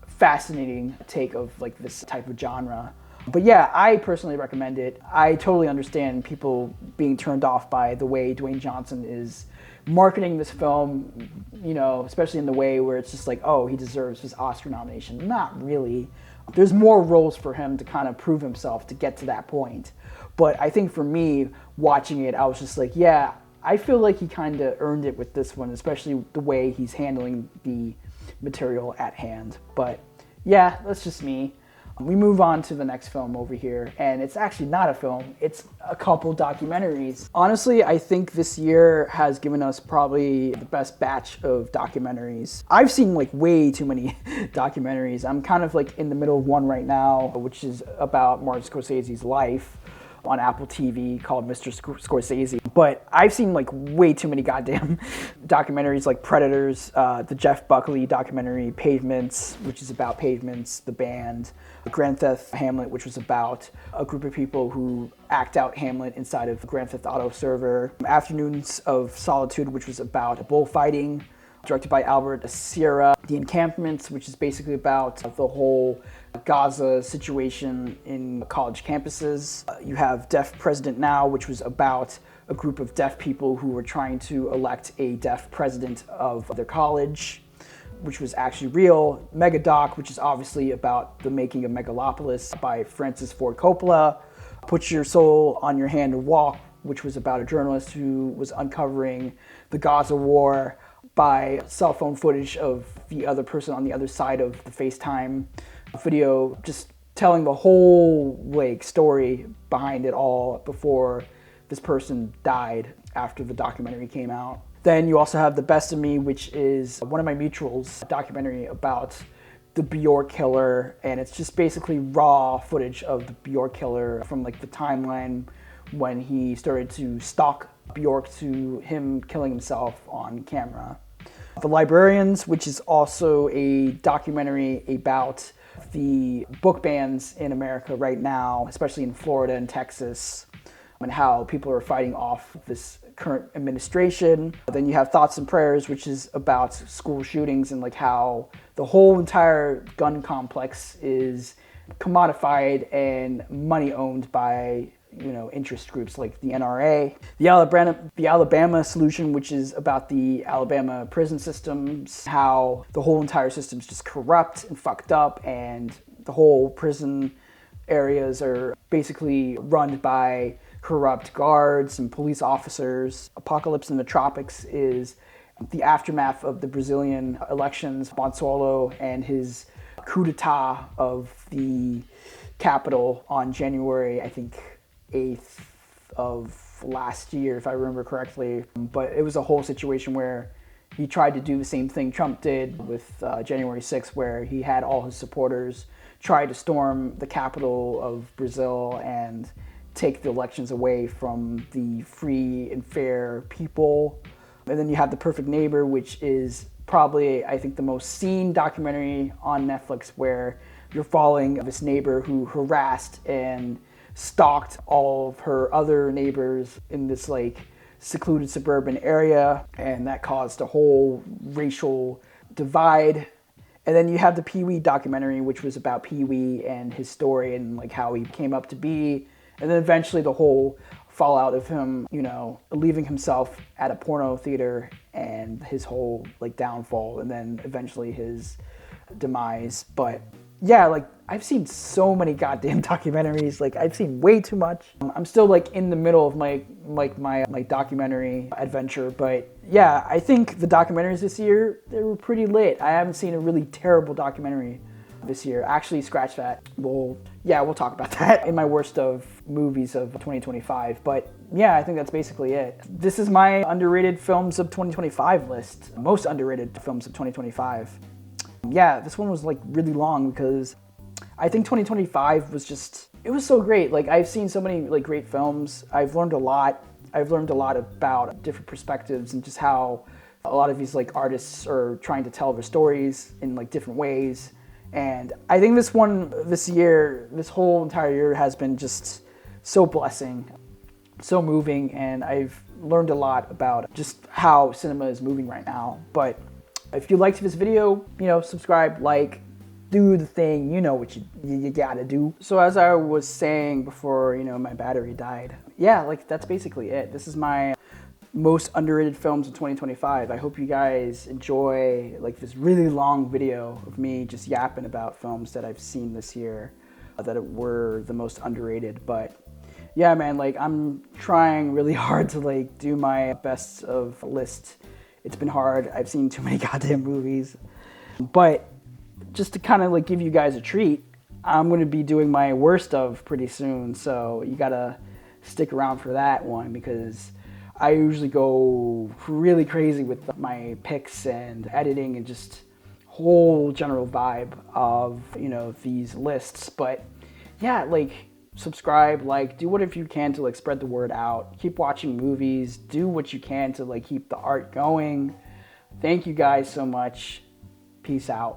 fascinating take of like this type of genre. But yeah, I personally recommend it. I totally understand people being turned off by the way Dwayne Johnson is marketing this film, you know, especially in the way where it's just like, oh, he deserves his Oscar nomination. Not really. There's more roles for him to kind of prove himself to get to that point. But I think for me, watching it, I was just like, yeah, I feel like he kind of earned it with this one, especially the way he's handling the material at hand. But yeah, that's just me. We move on to the next film over here, and it's actually not a film, it's a couple documentaries. Honestly, I think this year has given us probably the best batch of documentaries. I've seen like way too many documentaries. I'm kind of like in the middle of one right now, which is about Martin Scorsese's life on Apple TV called Mr. Scorsese. But I've seen like way too many goddamn documentaries like Predators, the Jeff Buckley documentary Pavements, which is about Pavements, the band, Grand Theft Hamlet, which was about a group of people who act out Hamlet inside of the Grand Theft Auto server, Afternoons of Solitude, which was about bullfighting, directed by Albert Sierra, The Encampments, which is basically about the whole Gaza situation in college campuses. You have Deaf President Now, which was about a group of deaf people who were trying to elect a deaf president of their college, which was actually real. Megadoc, which is obviously about the making of Megalopolis by Francis Ford Coppola. Put Your Soul on Your Hand and Walk, which was about a journalist who was uncovering the Gaza war by cell phone footage of the other person on the other side of the FaceTime video, just telling the whole like story behind it all before this person died after the documentary came out. Then you also have The Best of Me, which is one of my mutuals documentary about the Bjork killer, and it's just basically raw footage of the Bjork killer from like the timeline when he started to stalk Bjork to him killing himself on camera. The Librarians, which is also a documentary about the book bans in America right now, especially in Florida and Texas, and how people are fighting off this current administration. Then you have Thoughts and Prayers, which is about school shootings and like how the whole entire gun complex is commodified and money owned by interest groups like the NRA. The Alabama Solution, which is about the Alabama prison systems, how the whole entire system's just corrupt and fucked up, and the whole prison areas are basically run by corrupt guards and police officers. Apocalypse in the Tropics is the aftermath of the Brazilian elections, Bolsonaro and his coup d'etat of the capital on January, I think, 8th of last year, if I remember correctly. But it was a whole situation where he tried to do the same thing Trump did with January 6th, where he had all his supporters try to storm the capital of Brazil and take the elections away from the free and fair people. And then you have The Perfect Neighbor, which is probably, I think, the most seen documentary on Netflix, where you're following this neighbor who harassed and stalked all of her other neighbors in this like secluded suburban area, and that caused a whole racial divide. And then you have the Pee-wee documentary, which was about Pee-wee and his story and like how he came up to be, and then eventually the whole fallout of him, leaving himself at a porno theater and his whole like downfall, and then eventually his demise. But yeah, like I've seen so many goddamn documentaries. Like I've seen way too much. I'm still like in the middle of my documentary adventure, but yeah, I think the documentaries this year, they were pretty lit. I haven't seen a really terrible documentary this year. Actually, scratch that. We'll talk about that in my worst of movies of 2025. But yeah, I think that's basically it. This is my underrated films of 2025 list. Most underrated films of 2025. Yeah, this one was like really long because I think 2025 was just, it was so great. Like I've seen so many like great films. I've learned a lot. I've learned a lot about different perspectives and just how a lot of these like artists are trying to tell their stories in like different ways. And I think this whole entire year has been just so blessing, so moving, and I've learned a lot about just how cinema is moving right now. But if you liked this video, subscribe, like, do the thing, what you gotta do. So as I was saying before, my battery died. Yeah, like that's basically it. This is my most underrated films of 2025. I hope you guys enjoy like this really long video of me just yapping about films that I've seen this year that were the most underrated. But yeah, man, like I'm trying really hard to like do my best of list. It's been hard. I've seen too many goddamn movies. But just to kind of like give you guys a treat, I'm going to be doing my worst of pretty soon, so you gotta stick around for that one, because I usually go really crazy with my picks and editing and just whole general vibe of, you know, these lists. But yeah, like, subscribe, like, do whatever you can to like spread the word out. Keep watching movies, do what you can to like keep the art going. Thank you guys so much. Peace out.